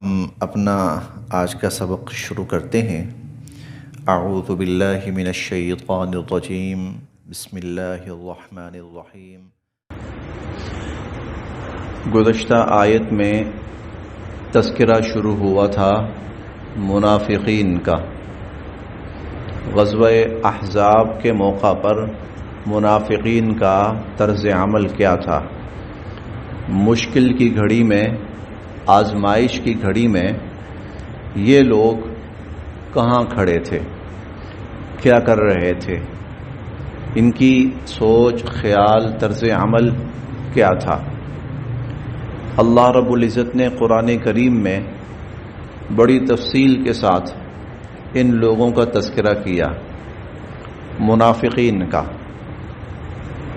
ہم اپنا آج کا سبق شروع کرتے ہیں۔ اعوذ باللہ من الشیطان الرجیم، بسم اللہ الرحمن الرحیم۔ گزشتہ آیت میں تذکرہ شروع ہوا تھا منافقین کا۔ غزوہ احزاب کے موقع پر منافقین کا طرز عمل کیا تھا۔ مشکل کی گھڑی میں، آزمائش کی گھڑی میں یہ لوگ کہاں کھڑے تھے، کیا کر رہے تھے، ان کی سوچ، خیال، طرز عمل کیا تھا۔ اللہ رب العزت نے قرآن کریم میں بڑی تفصیل کے ساتھ ان لوگوں کا تذکرہ کیا، منافقین کا،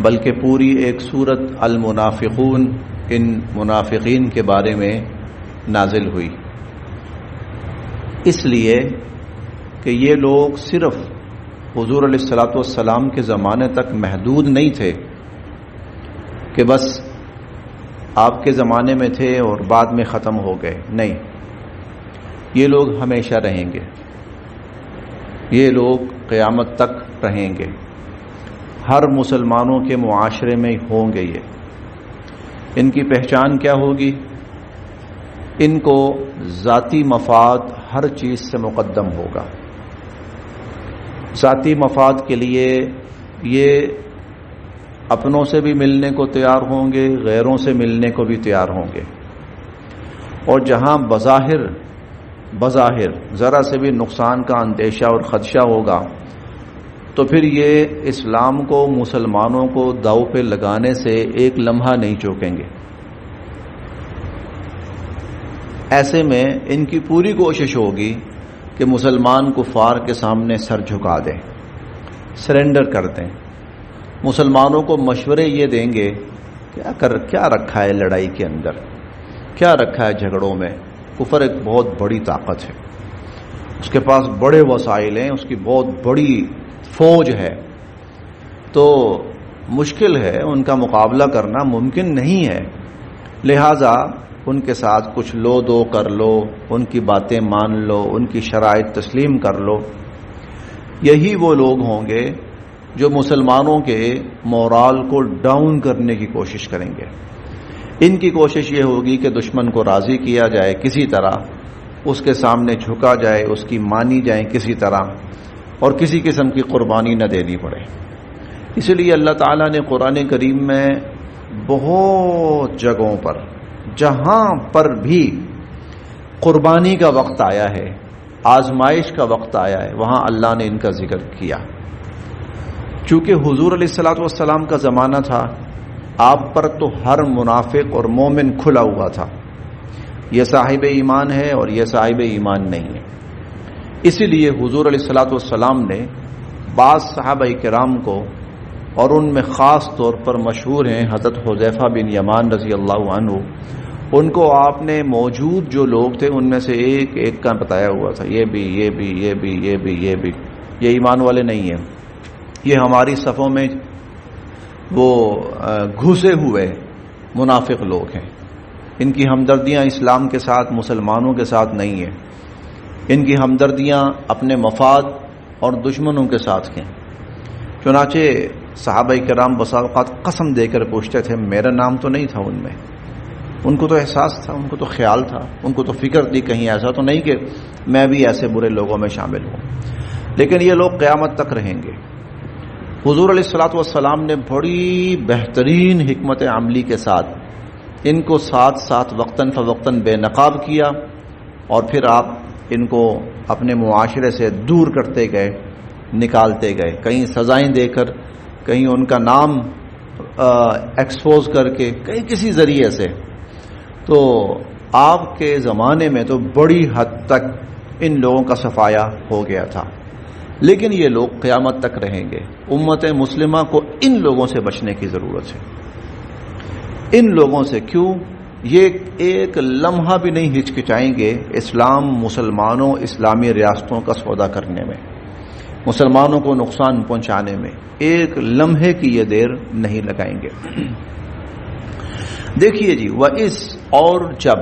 بلکہ پوری ایک سورت المنافقون ان منافقین کے بارے میں نازل ہوئی، اس لیے کہ یہ لوگ صرف حضور علیہ الصلوۃ والسلام کے زمانے تک محدود نہیں تھے کہ بس آپ کے زمانے میں تھے اور بعد میں ختم ہو گئے، نہیں، یہ لوگ ہمیشہ رہیں گے، یہ لوگ قیامت تک رہیں گے، ہر مسلمانوں کے معاشرے میں ہوں گے۔ یہ ان کی پہچان کیا ہوگی؟ ان کو ذاتی مفاد ہر چیز سے مقدم ہوگا۔ ذاتی مفاد کے لیے یہ اپنوں سے بھی ملنے کو تیار ہوں گے، غیروں سے ملنے کو بھی تیار ہوں گے، اور جہاں بظاہر ذرا سے بھی نقصان کا اندیشہ اور خدشہ ہوگا تو پھر یہ اسلام کو، مسلمانوں کو داؤ پہ لگانے سے ایک لمحہ نہیں چوکیں گے۔ ایسے میں ان کی پوری کوشش ہوگی کہ مسلمان کفار کے سامنے سر جھکا دیں، سرنڈر کر دیں۔ مسلمانوں کو مشورے یہ دیں گے کیا رکھا ہے لڑائی کے اندر، کیا رکھا ہے جھگڑوں میں۔ کفر ایک بہت بڑی طاقت ہے، اس کے پاس بڑے وسائل ہیں، اس کی بہت بڑی فوج ہے، تو مشکل ہے، ان کا مقابلہ کرنا ممکن نہیں ہے۔ لہذا ان کے ساتھ کچھ لو دو کر لو، ان کی باتیں مان لو، ان کی شرائط تسلیم کر لو۔ یہی وہ لوگ ہوں گے جو مسلمانوں کے مورال کو ڈاؤن کرنے کی کوشش کریں گے۔ ان کی کوشش یہ ہوگی کہ دشمن کو راضی کیا جائے کسی طرح، اس کے سامنے جھکا جائے، اس کی مانی جائیں کسی طرح، اور کسی قسم کی قربانی نہ دینی پڑے۔ اس لیے اللہ تعالیٰ نے قرآن کریم میں بہت جگہوں پر، جہاں پر بھی قربانی کا وقت آیا ہے، آزمائش کا وقت آیا ہے، وہاں اللہ نے ان کا ذکر کیا۔ چونکہ حضور علیہ الصلوۃ والسلام کا زمانہ تھا، آپ پر تو ہر منافق اور مومن کھلا ہوا تھا، یہ صاحب ایمان ہے اور یہ صاحب ایمان نہیں ہے۔ اسی لیے حضور علیہ الصلوۃ والسلام نے بعض صحابہ کرام کو، اور ان میں خاص طور پر مشہور ہیں حضرت حذیفہ بن یمان رضی اللہ عنہ، ان کو آپ نے موجود جو لوگ تھے ان میں سے ایک ایک کا بتایا ہوا تھا، یہ بھی یہ بھی یہ بھی یہ بھی یہ بھی، یہ ایمان والے نہیں ہیں، یہ ہماری صفوں میں وہ گھسے ہوئے منافق لوگ ہیں، ان کی ہمدردیاں اسلام کے ساتھ، مسلمانوں کے ساتھ نہیں ہیں، ان کی ہمدردیاں اپنے مفاد اور دشمنوں کے ساتھ ہیں۔ چنانچہ صحابہ کرام بسا اوقات قسم دے کر پوچھتے تھے، میرا نام تو نہیں تھا ان میں۔ ان کو تو احساس تھا، ان کو تو خیال تھا، ان کو تو فکر تھی کہیں ایسا تو نہیں کہ میں بھی ایسے برے لوگوں میں شامل ہوں، لیکن یہ لوگ قیامت تک رہیں گے۔ حضور علیہ الصلوۃ والسلام نے بڑی بہترین حکمت عملی کے ساتھ ان کو ساتھ ساتھ وقتاً فوقتاً بے نقاب کیا، اور پھر آپ ان کو اپنے معاشرے سے دور کرتے گئے، نکالتے گئے، کہیں سزائیں دے کر، کہیں ان کا نام ایکسپوز کر کے، کہیں کسی ذریعے سے۔ تو آپ کے زمانے میں تو بڑی حد تک ان لوگوں کا صفایا ہو گیا تھا، لیکن یہ لوگ قیامت تک رہیں گے۔ امت مسلمہ کو ان لوگوں سے بچنے کی ضرورت ہے، ان لوگوں سے۔ کیوں؟ یہ ایک لمحہ بھی نہیں ہچکچائیں گے اسلام، مسلمانوں، اسلامی ریاستوں کا سودا کرنے میں، مسلمانوں کو نقصان پہنچانے میں ایک لمحے کی یہ دیر نہیں لگائیں گے۔ دیکھیے جی، وَإِذْ، اور جب،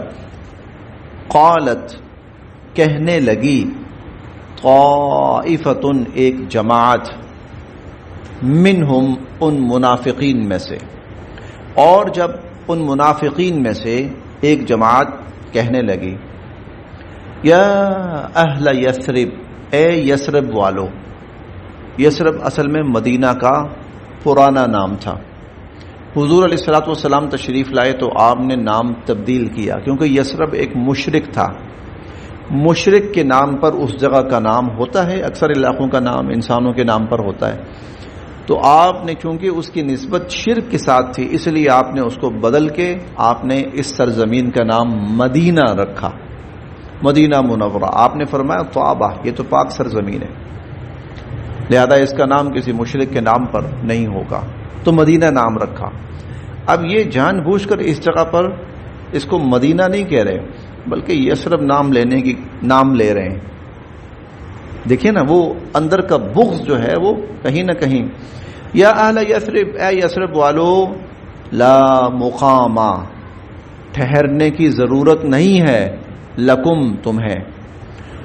قالت کہنے لگی، طائفتن ایک جماعت، منہم ان منافقین میں سے، اور جب ان منافقین میں سے ایک جماعت کہنے لگی، یا اہل یثرب، اے یثرب والو۔ یثرب اصل میں مدینہ کا پرانا نام تھا۔ حضور علیہ الصلوۃ والسلام تشریف لائے تو آپ نے نام تبدیل کیا، کیونکہ یثرب ایک مشرک تھا۔ مشرک کے نام پر اس جگہ کا نام ہوتا ہے، اکثر علاقوں کا نام انسانوں کے نام پر ہوتا ہے، تو آپ نے چونکہ اس کی نسبت شرک کے ساتھ تھی، اس لیے آپ نے اس کو بدل کے آپ نے اس سرزمین کا نام مدینہ رکھا، مدینہ منورہ۔ آپ نے فرمایا طابہ، یہ تو پاک سرزمین ہے، لہذا اس کا نام کسی مشرک کے نام پر نہیں ہوگا، تو مدینہ نام رکھا۔ اب یہ جان بوجھ کر اس جگہ پر اس کو مدینہ نہیں کہہ رہے، بلکہ یثرب نام لے رہے ہیں۔ دیکھیں نا، وہ اندر کا بغض جو ہے وہ کہیں نہ کہیں، یا اہل یثرب، اے یثرب والو، لا مقامہ، ٹھہرنے کی ضرورت نہیں ہے، لکم، تمہیں،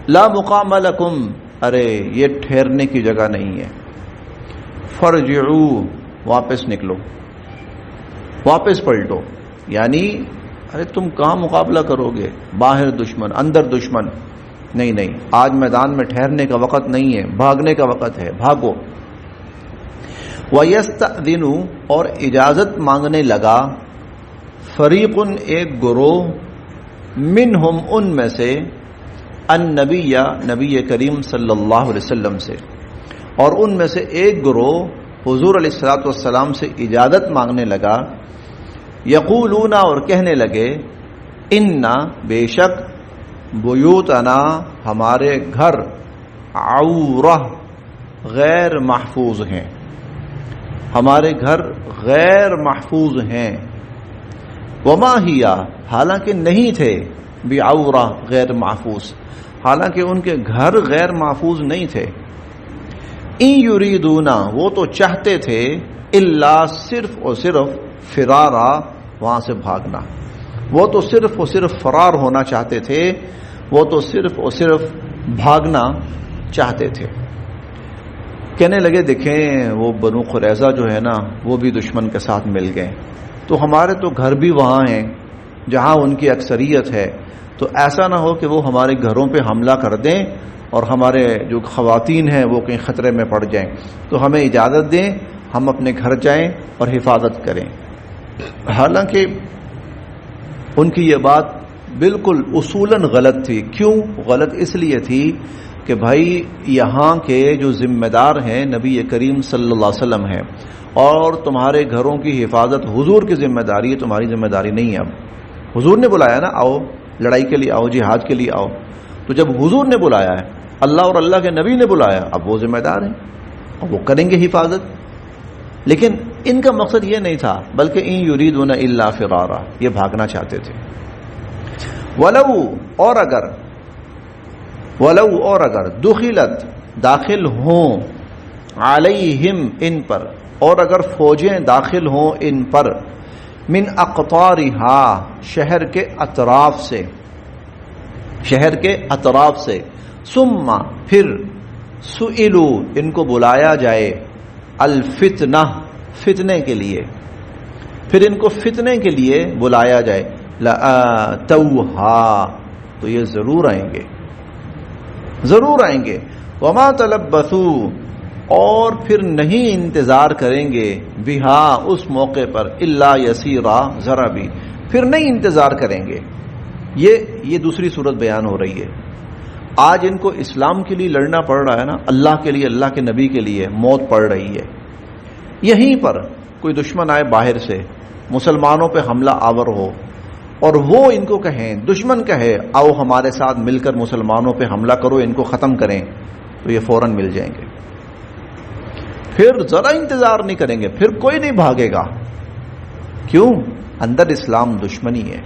لا مقام لکم، ارے یہ ٹھہرنے کی جگہ نہیں ہے، فرجعو، واپس نکلو، واپس پلٹو، یعنی ارے تم کہاں مقابلہ کرو گے، باہر دشمن اندر دشمن، نہیں، آج میدان میں ٹھہرنے کا وقت نہیں ہے، بھاگنے کا وقت ہے، بھاگو۔ وَيَسْتَأْذِنُ، اور اجازت مانگنے لگا، فریقن، ایک گروہ، منہم، ان میں سے، النبی، نبی کریم صلی اللہ علیہ وسلم سے، اور ان میں سے ایک گروہ حضور علیہ الصلوۃ والسلام سے اجازت مانگنے لگا، یقولون، اور کہنے لگے، انا، بے شک، بیوتنا، ہمارے گھر، عورہ، غیر محفوظ ہیں، ہمارے گھر غیر محفوظ ہیں، وما ہی، حالانکہ نہیں تھے، بعورہ، غیر محفوظ، حالانکہ ان کے گھر غیر محفوظ نہیں تھے، ان یریدون، وہ تو چاہتے تھے، الا، صرف اور صرف، فرارا، وہاں سے بھاگنا، وہ تو صرف اور صرف فرار ہونا چاہتے تھے، وہ تو صرف اور صرف بھاگنا چاہتے تھے۔ کہنے لگے، دیکھیں وہ بنو قریظہ جو ہے نا، وہ بھی دشمن کے ساتھ مل گئے، تو ہمارے تو گھر بھی وہاں ہیں جہاں ان کی اکثریت ہے، تو ایسا نہ ہو کہ وہ ہمارے گھروں پہ حملہ کر دیں اور ہمارے جو خواتین ہیں وہ کہیں خطرے میں پڑ جائیں، تو ہمیں اجازت دیں، ہم اپنے گھر جائیں اور حفاظت کریں۔ حالانکہ ان کی یہ بات بالکل اصولاً غلط تھی۔ کیوں غلط؟ اس لیے تھی کہ بھائی یہاں کے جو ذمہ دار ہیں نبی کریم صلی اللہ علیہ وسلم ہیں، اور تمہارے گھروں کی حفاظت حضور کی ذمہ داری ہے، تمہاری ذمہ داری نہیں ہے۔ اب حضور نے بلایا نا، آؤ لڑائی کے لیے آؤ، جہاد کے لیے آؤ، تو جب حضور نے بلایا ہے، اللہ اور اللہ کے نبی نے بلایا، اب وہ ذمہ دار ہیں، اب وہ کریں گے حفاظت۔ لیکن ان کا مقصد یہ نہیں تھا، بلکہ ان یریدون الا فرارا، یہ بھاگنا چاہتے تھے۔ ولو، اور اگر دخلت، داخل ہوں، علیہم، ان پر، اور اگر فوجیں داخل ہوں ان پر، من اقطارہا، شہر کے اطراف سے، شہر کے اطراف سے، ثم، پھر، سئلو، ان کو بلایا جائے، الفتنہ، فتنے کے لیے، پھر ان کو فتنے کے لیے بلایا جائے، لآتوہا، تو یہ ضرور آئیں گے، ضرور آئیں گے، وما تلبثوا، اور پھر نہیں انتظار کریں گے، بہا، اس موقع پر، الا یسیرا، ذرا بھی، پھر نہیں انتظار کریں گے۔ یہ دوسری صورت بیان ہو رہی ہے۔ آج ان کو اسلام کے لیے لڑنا پڑ رہا ہے نا، اللہ کے لیے، اللہ کے نبی کے لیے موت پڑ رہی ہے۔ یہیں پر کوئی دشمن آئے باہر سے، مسلمانوں پہ حملہ آور ہو، اور وہ ان کو کہیں، دشمن کہے، آؤ ہمارے ساتھ مل کر مسلمانوں پہ حملہ کرو، ان کو ختم کریں، تو یہ فوراً مل جائیں گے، پھر ذرا انتظار نہیں کریں گے، پھر کوئی نہیں بھاگے گا۔ کیوں؟ اندر اسلام دشمنی ہے،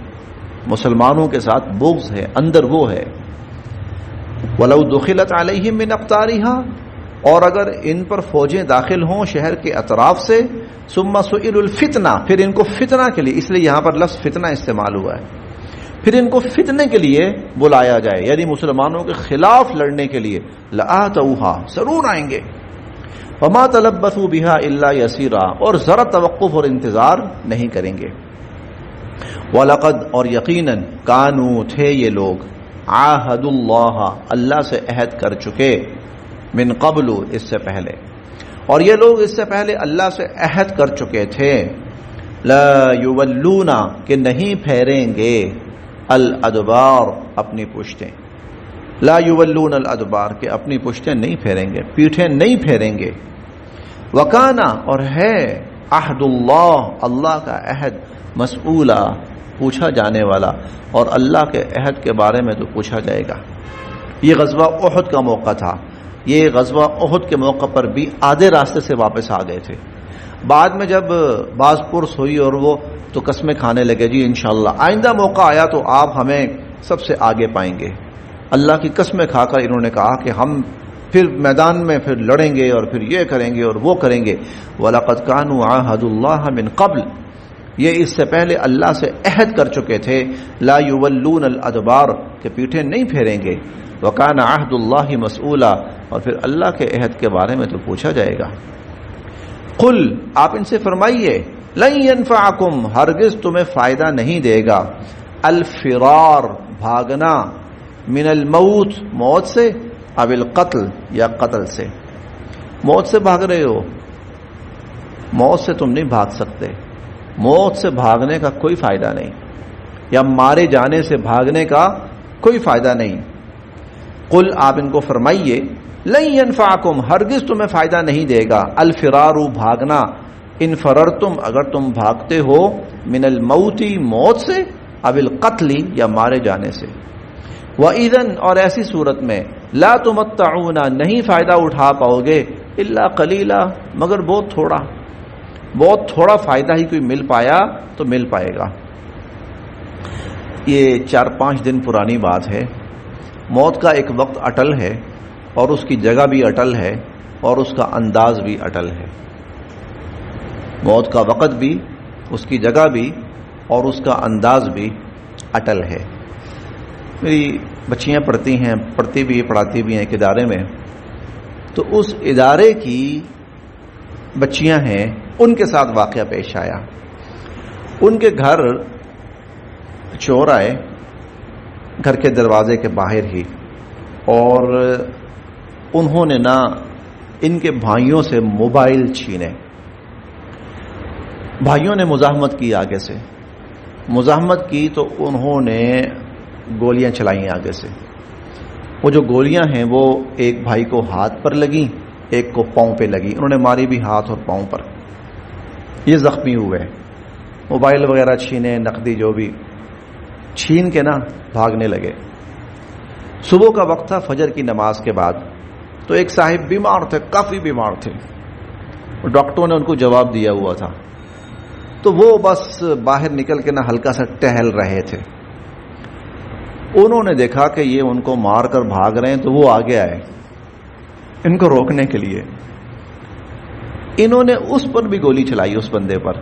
مسلمانوں کے ساتھ بغض ہے، اندر وہ ہے۔ وَلَوْ دُخِلَتْ عَلَيْهِمْ مِنْ أَقْطَارِهَا، اور اگر ان پر فوجیں داخل ہوں شہر کے اطراف سے، ثُمَّ سُئِلُوا الْفِتْنَةَ، پھر ان کو فتنہ کے لیے، اس لیے یہاں پر لفظ فتنہ استعمال ہوا ہے، پھر ان کو فتنے کے لیے بلایا جائے، یعنی مسلمانوں کے خلاف لڑنے کے لیے، لآتوها ضرور آئیں گے، وما تلبثوا بها الا یسیرا، اور ذرا توقف اور انتظار نہیں کریں گے، وَلَقَدْ اور یقیناً کانوا تھے یہ لوگ، عاہدوا اللہ اللہ سے عہد کر چکے، من قبل اس سے پہلے، اور یہ لوگ اس سے پہلے اللہ سے عہد کر چکے تھے، لا یولون کہ نہیں پھیریں گے، الادبار اپنی پشتیں، لا یولون الادبار کہ اپنی پشتیں نہیں پھیریں گے، پیٹھیں نہیں پھیریں گے، وکانا اور ہے عہد اللہ اللہ کا عہد، مسئولا پوچھا جانے والا، اور اللہ کے عہد کے بارے میں تو پوچھا جائے گا۔ یہ غزوہ احد کا موقع تھا، یہ غزوہ احد کے موقع پر بھی آدھے راستے سے واپس آ گئے تھے، بعد میں جب باز پرس ہوئی اور وہ تو قسمیں کھانے لگے، جی انشاءاللہ آئندہ موقع آیا تو آپ ہمیں سب سے آگے پائیں گے، اللہ کی قسمیں کھا کر انہوں نے کہا کہ ہم پھر میدان میں پھر لڑیں گے اور پھر یہ کریں گے اور وہ کریں گے، وَلَقَدْ كَانُوا عَاهَدُوا اللَّهَ مِنْ قَبْلِ یہ اس سے پہلے اللہ سے عہد کر چکے تھے، لا یولون الادبار کہ پیٹھیں نہیں پھیریں گے، وَكَانَ عَهْدُ اللَّهِ مَسْئُولًا اور پھر اللہ کے عہد کے بارے میں تو پوچھا جائے گا۔ قل آپ ان سے فرمائیے، لن ينفعکم ہرگز تمہیں فائدہ نہیں دے گا، الفرار بھاگنا، من الموت موت سے، اب القتل یا قتل سے، موت سے بھاگ رہے ہو، موت سے تم نہیں بھاگ سکتے، موت سے بھاگنے کا کوئی فائدہ نہیں، یا مارے جانے سے بھاگنے کا کوئی فائدہ نہیں۔ قل آپ ان کو فرمائیے، لن ينفعکم ہرگز تمہیں فائدہ نہیں دے گا، الفرار بھاگنا، ان فررتم اگر تم بھاگتے ہو، من الموت موت سے، اب القتل یا مارے جانے سے، وَإِذًا اور ایسی صورت میں لا تمتعون نہیں فائدہ اٹھا پاؤ گے، الا قلیلا مگر بہت تھوڑا فائدہ ہی کوئی مل پایا تو مل پائے گا۔ یہ 4-5 دن پرانی بات ہے، موت کا ایک وقت اٹل ہے اور اس کی جگہ بھی اٹل ہے اور اس کا انداز بھی اٹل ہے، موت کا وقت بھی، اس کی جگہ بھی اور اس کا انداز بھی اٹل ہے۔ میری بچیاں پڑھتی بھی پڑھاتی بھی ہیں ایک ادارے میں، تو اس ادارے کی بچیاں ہیں، ان کے ساتھ واقعہ پیش آیا، ان کے گھر چور آئے گھر کے دروازے کے باہر ہی، اور انہوں نے نا ان کے بھائیوں سے موبائل چھینے، بھائیوں نے مزاحمت کی، آگے سے مزاحمت کی تو انہوں نے گولیاں چلائیں آگے سے، وہ جو گولیاں ہیں وہ ایک بھائی کو ہاتھ پر لگیں، ایک کو پاؤں پہ لگی، انہوں نے ماری بھی ہاتھ اور پاؤں پر، یہ زخمی ہوئے، موبائل وغیرہ چھینے، نقدی جو بھی چھین کے نا بھاگنے لگے۔ صبح کا وقت تھا، فجر کی نماز کے بعد، تو ایک صاحب بیمار تھے، کافی بیمار تھے، ڈاکٹروں نے ان کو جواب دیا ہوا تھا، تو وہ بس باہر نکل کے نا ہلکا سا ٹہل رہے تھے، انہوں نے دیکھا کہ یہ ان کو مار کر بھاگ رہے ہیں، تو وہ آگے آئے ان کو روکنے کے لیے، انہوں نے اس پر بھی گولی چلائی، اس بندے پر،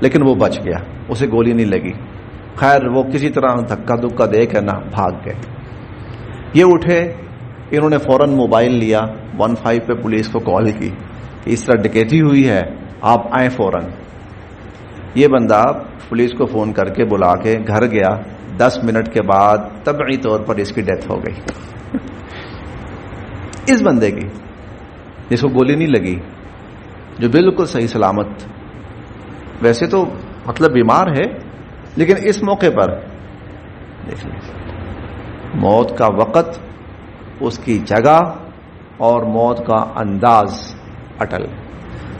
لیکن وہ بچ گیا، اسے گولی نہیں لگی، خیر وہ کسی طرح دھکا دھکا دے کر نہ بھاگ گئے۔ یہ اٹھے، انہوں نے فوراً موبائل لیا، 15 پہ پولیس کو کال کی کہ اس طرح ڈکیتی ہوئی ہے، آپ آئیں فوراً۔ یہ بندہ پولیس کو فون کر کے بلا کے گھر گیا، 10 منٹ کے بعد طبعی طور پر اس کی ڈیتھ ہو گئی، اس بندے کی جس کو گولی نہیں لگی، جو بالکل صحیح سلامت، ویسے تو مطلب بیمار ہے، لیکن اس موقع پر دیکھیے موت کا وقت، اس کی جگہ اور موت کا انداز اٹل۔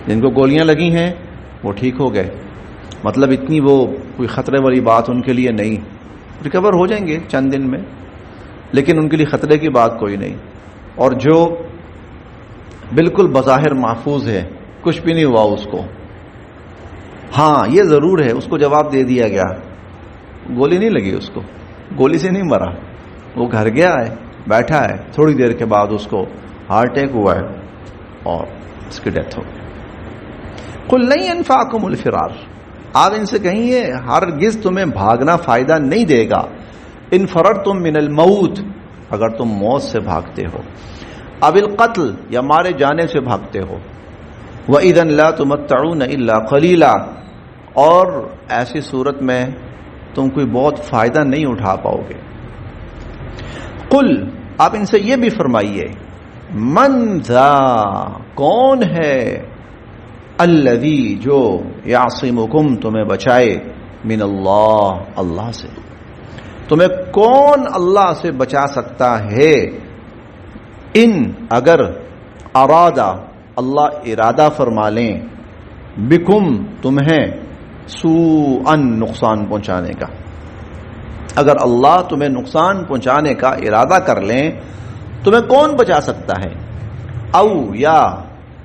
جن کو گولیاں لگی ہیں وہ ٹھیک ہو گئے، مطلب اتنی وہ کوئی خطرے والی بات ان کے لیے نہیں، ریکور ہو جائیں گے چند دن میں، لیکن ان کے لیے خطرے کی بات کوئی نہیں۔ اور جو بالکل بظاہر محفوظ ہے، کچھ بھی نہیں ہوا اس کو، ہاں یہ ضرور ہے اس کو جواب دے دیا گیا، گولی نہیں لگی اس کو، گولی سے نہیں مرا، وہ گھر گیا ہے، بیٹھا ہے، تھوڑی دیر کے بعد اس کو ہارٹ اٹیک ہوا ہے اور اس کی ڈیتھ ہو گئی۔ قل لن ينفعكم الفرار، آپ ان سے کہیں ہرگز تمہیں بھاگنا فائدہ نہیں دے گا، ان فررتم من الموت، اگر تم موت سے بھاگتے ہو، اب القتل یا مارے جانے سے بھاگتے ہو، وَإِذًا لَا تُمَتَّعُونَ إِلَّا قَلِيلًا، اور ایسی صورت میں تم کوئی بہت فائدہ نہیں اٹھا پاؤ گے۔ قل، آپ ان سے یہ بھی فرمائیے، من ذا، کون ہے، الذی، جو، یعصمکم، تمہیں بچائے، من اللہ، اللہ سے، تمہیں کون اللہ سے بچا سکتا ہے، ان، اگر، ارادہ، اللہ ارادہ فرما لیں، بکم، تمہیں، سوءا، نقصان پہنچانے کا، اگر اللہ تمہیں نقصان پہنچانے کا ارادہ کر لیں تمہیں کون بچا سکتا ہے، او، یا،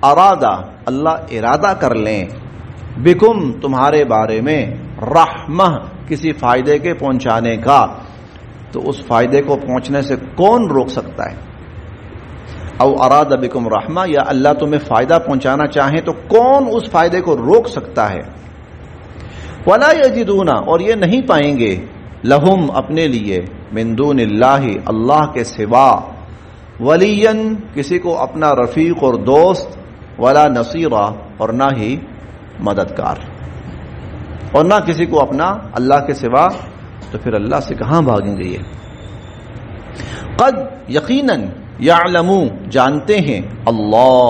ارادہ، اللہ ارادہ کر لیں، بکم، تمہارے بارے میں، رحمہ، کسی فائدے کے پہنچانے کا، تو اس فائدے کو پہنچنے سے کون روک سکتا ہے، او اراد بکم رحمہ، یا اللہ تمہیں فائدہ پہنچانا چاہے تو کون اس فائدے کو روک سکتا ہے، ولا یجدون، اور یہ نہیں پائیں گے، لہم، اپنے لیے، من دون اللہ، اللہ کے سوا، ولیًا، کسی کو اپنا رفیق اور دوست، ولا نصیرا، اور نہ ہی مددگار، اور نہ کسی کو اپنا اللہ کے سوا، تو پھر اللہ سے کہاں بھاگیں گے یہ، قد، یقیناً، یعلمو، جانتے ہیں، اللہ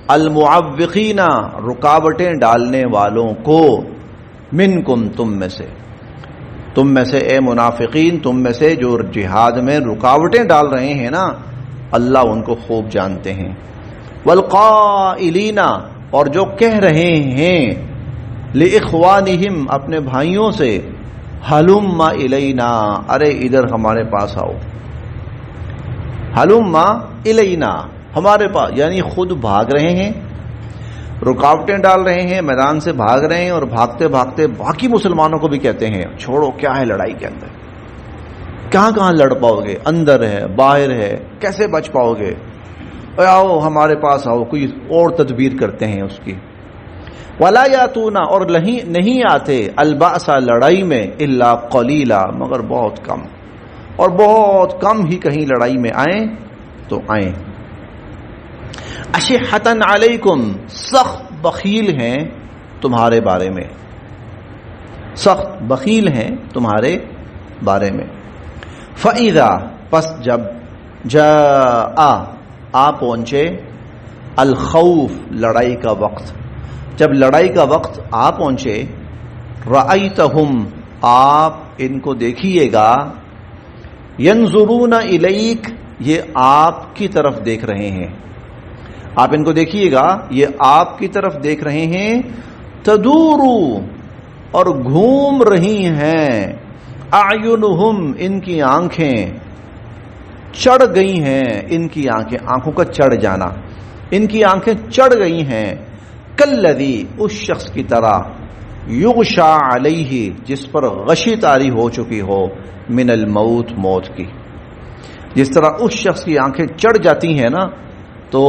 المعوقین، رکاوٹیں ڈالنے والوں کو، منکم، تم میں سے اے منافقین، تم میں سے جو جہاد میں رکاوٹیں ڈال رہے ہیں نا، اللہ ان کو خوب جانتے ہیں، والقائلین، اور جو کہہ رہے ہیں، لإخوانہم، اپنے بھائیوں سے، ہلم الینا، ارے ادھر ہمارے پاس آؤ، ہلم الینا، ہمارے پاس، یعنی خود بھاگ رہے ہیں، رکاوٹیں ڈال رہے ہیں، میدان سے بھاگ رہے ہیں، اور بھاگتے بھاگتے باقی مسلمانوں کو بھی کہتے ہیں چھوڑو، کیا ہے لڑائی کے اندر، کہاں لڑ پاؤ گے، اندر ہے باہر ہے، کیسے بچ پاؤ گے، آؤ ہمارے پاس آؤ، کوئی اور تدبیر کرتے ہیں اس کی، ولا یاتون، اور نہیں آتے، الباس، لڑائی میں، الا قلیلا، مگر بہت کم، اور بہت کم ہی کہیں لڑائی میں آئیں تو آئیں، اشحتن علیکم، سخت بخیل ہیں تمہارے بارے میں، سخت بخیل ہیں تمہارے بارے میں، فَإِذَا، پس جب، جاء، آ پہنچے، الخوف، لڑائی کا وقت، جب لڑائی کا وقت آ پہنچے، رأیتہم، آپ ان کو دیکھیے گا، ینظرون الیک، یہ آپ کی طرف دیکھ رہے ہیں، آپ ان کو دیکھیے گا، یہ آپ کی طرف دیکھ رہے ہیں، تدورو، اور گھوم رہی ہیں، اعینہم، ان کی آنکھیں، چڑھ گئی ہیں، ان کی آنکھیں، آنکھوں کا چڑھ جانا، ان کی آنکھیں چڑھ گئی ہیں، کالذی، اس شخص کی طرح، یغشا علیہ، جس پر غشی طاری ہو چکی ہو، من الموت، موت کی، جس طرح اس شخص کی آنکھیں چڑھ جاتی ہیں نا، تو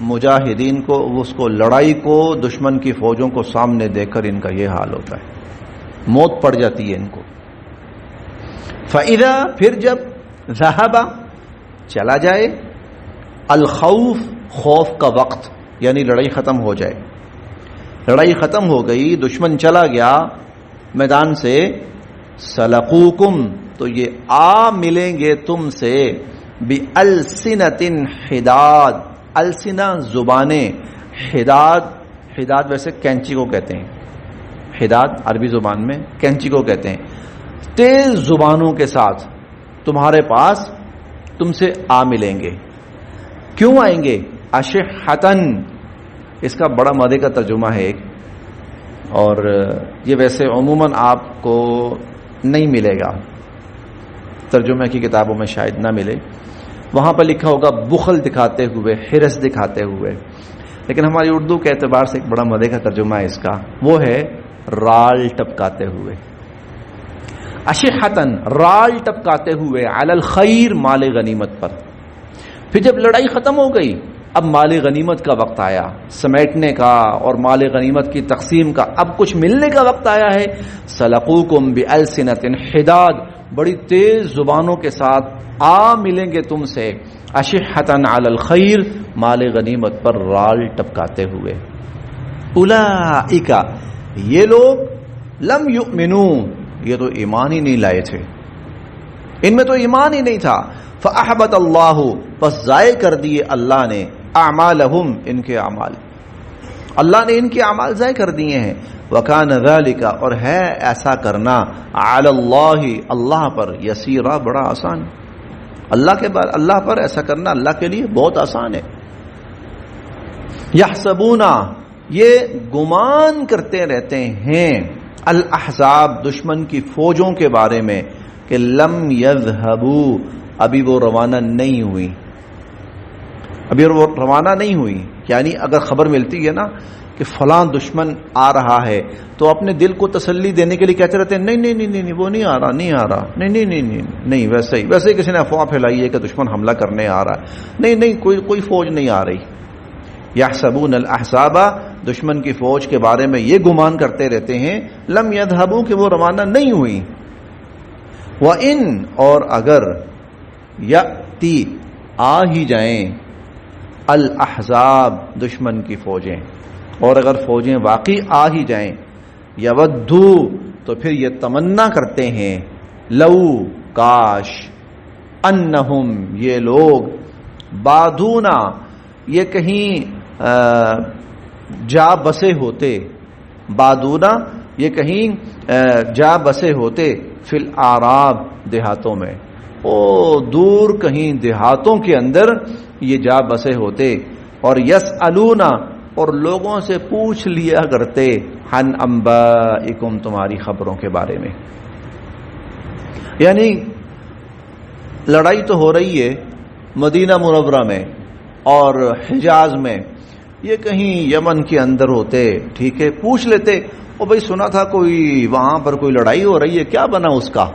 مجاہدین کو، اس کو لڑائی کو، دشمن کی فوجوں کو سامنے دیکھ کر ان کا یہ حال ہوتا ہے، موت پڑ جاتی ہے ان کو، فَإِذَا، پھر جب، ذَهَبَ، چلا جائے، الخوف، خوف کا وقت، یعنی لڑائی ختم ہو جائے، لڑائی ختم ہو گئی، دشمن چلا گیا میدان سے، سلقوکم، تو یہ آ ملیں گے تم سے، بِأَلْسِنَةٍ حداد، السنہ زبانیں، حداد ویسے کینچی کو کہتے ہیں، حداد عربی زبان میں کینچی کو کہتے ہیں، تیز زبانوں کے ساتھ تمہارے پاس، تم سے آ ملیں گے، کیوں آئیں گے، اشحتن، اس کا بڑا مزے کا ترجمہ ہے ایک، اور یہ ویسے عموماً آپ کو نہیں ملے گا، ترجمہ کی کتابوں میں شاید نہ ملے، وہاں پر لکھا ہوگا بخل دکھاتے ہوئے، حرص دکھاتے ہوئے، لیکن ہماری اردو کے اعتبار سے ایک بڑا مزے کا ترجمہ ہے اس کا، وہ ہے رال ٹپکاتے ہوئے، اشحتن، رال ٹپکاتے ہوئے، علی الخیر، مال غنیمت پر، پھر جب لڑائی ختم ہو گئی، اب مال غنیمت کا وقت آیا، سمیٹنے کا اور مال غنیمت کی تقسیم کا اب کچھ ملنے کا وقت آیا ہے. سلقوکم بألسنۃ حداد، بڑی تیز زبانوں کے ساتھ ملیں گے تم سے. اشحۃ علی الخیر، مال غنیمت پر رال ٹپکاتے ہوئے. اولئک، یہ لوگ لم یؤمنوا، یہ تو ایمان ہی نہیں لائے تھے، ان میں تو ایمان ہی نہیں تھا. فاحبط اللہ، پس ضائع کر دیے اللہ نے اعمالہم، ان کے اعمال، اللہ نے ان کے اعمال ضائع کر دیے ہیں. وکان ذلک، اور ہے ایسا کرنا، علی اللہ، اللہ پر، یسیرا، بڑا آسان. اللہ پر ایسا کرنا اللہ کے لیے بہت آسان ہے. یحسبون، یہ گمان کرتے رہتے ہیں، الاحزاب، دشمن کی فوجوں کے بارے میں، کہ لم یذهبوا، ابھی وہ روانہ نہیں ہوئی. ابھی وہ روانہ نہیں ہوئی، یعنی اگر خبر ملتی ہے نا کہ فلاں دشمن آ رہا ہے تو اپنے دل کو تسلی دینے کے لیے کہتے رہتے ہیں نہیں نہیں نہیں نہیں وہ نہیں آ رہا، نہیں آ رہا، نہیں نہیں نہیں نہیں نہیں، ویسے ہی کسی نے افواہ پھیلائی ہے کہ دشمن حملہ کرنے آ رہا ہے، نہیں نہیں کوئی فوج نہیں آ رہی. یحسبون الاحزاب، دشمن کی فوج کے بارے میں یہ گمان کرتے رہتے ہیں، لم یذهبوا، کہ وہ روانہ نہیں ہوئی. وَإِن، اور اگر، یأتی، آ ہی جائیں، الاحزاب، دشمن کی فوجیں، اور اگر فوجیں واقعی آ ہی جائیں، یودو، تو پھر یہ تمنا کرتے ہیں، لو، کاش، انہم، یہ لوگ، بادونا، یہ کہیں جا بسے ہوتے، بادونا، یہ کہیں جا بسے ہوتے، فی الاعراب، دیہاتوں میں، دور کہیں دیہاتوں کے اندر یہ جا بسے ہوتے. اور یسألون، اور لوگوں سے پوچھ لیا کرتے، عن انبائکم، تمہاری خبروں کے بارے میں. یعنی لڑائی تو ہو رہی ہے مدینہ منورہ میں اور حجاز میں، یہ کہیں یمن کے اندر ہوتے، ٹھیک ہے، پوچھ لیتے، او بھائی سنا تھا کوئی وہاں پر کوئی لڑائی ہو رہی ہے، کیا بنا اس کا.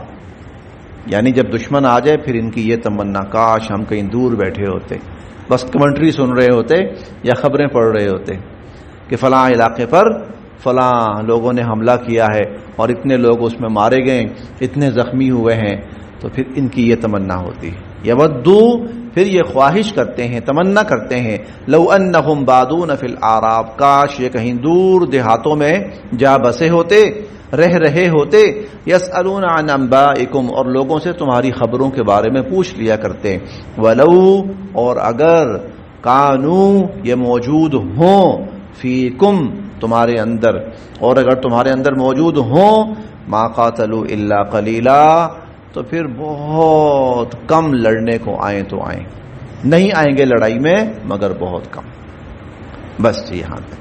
یعنی جب دشمن آ جائے پھر ان کی یہ تمنا، کاش ہم کہیں دور بیٹھے ہوتے، بس کمنٹری سن رہے ہوتے یا خبریں پڑھ رہے ہوتے کہ فلاں علاقے پر فلاں لوگوں نے حملہ کیا ہے اور اتنے لوگ اس میں مارے گئے، اتنے زخمی ہوئے ہیں. تو پھر ان کی یہ تمنا ہوتی. یودو، پھر یہ خواہش کرتے ہیں، تمنا کرتے ہیں، لو انہم بادون فی الاعراب، کاش یہ کہیں دور دیہاتوں میں جا بسے ہوتے، رہ رہے ہوتے. یسألون عن انبائکم، اور لوگوں سے تمہاری خبروں کے بارے میں پوچھ لیا کرتے. ولو، اور اگر، کانو، یہ موجود ہوں، فیکم، تمہارے اندر، اور اگر تمہارے اندر موجود ہوں، ما قاتلوا الا قلیلا، تو پھر بہت کم لڑنے کو آئیں تو آئیں، نہیں آئیں گے لڑائی میں مگر بہت کم. بس یہاں تک.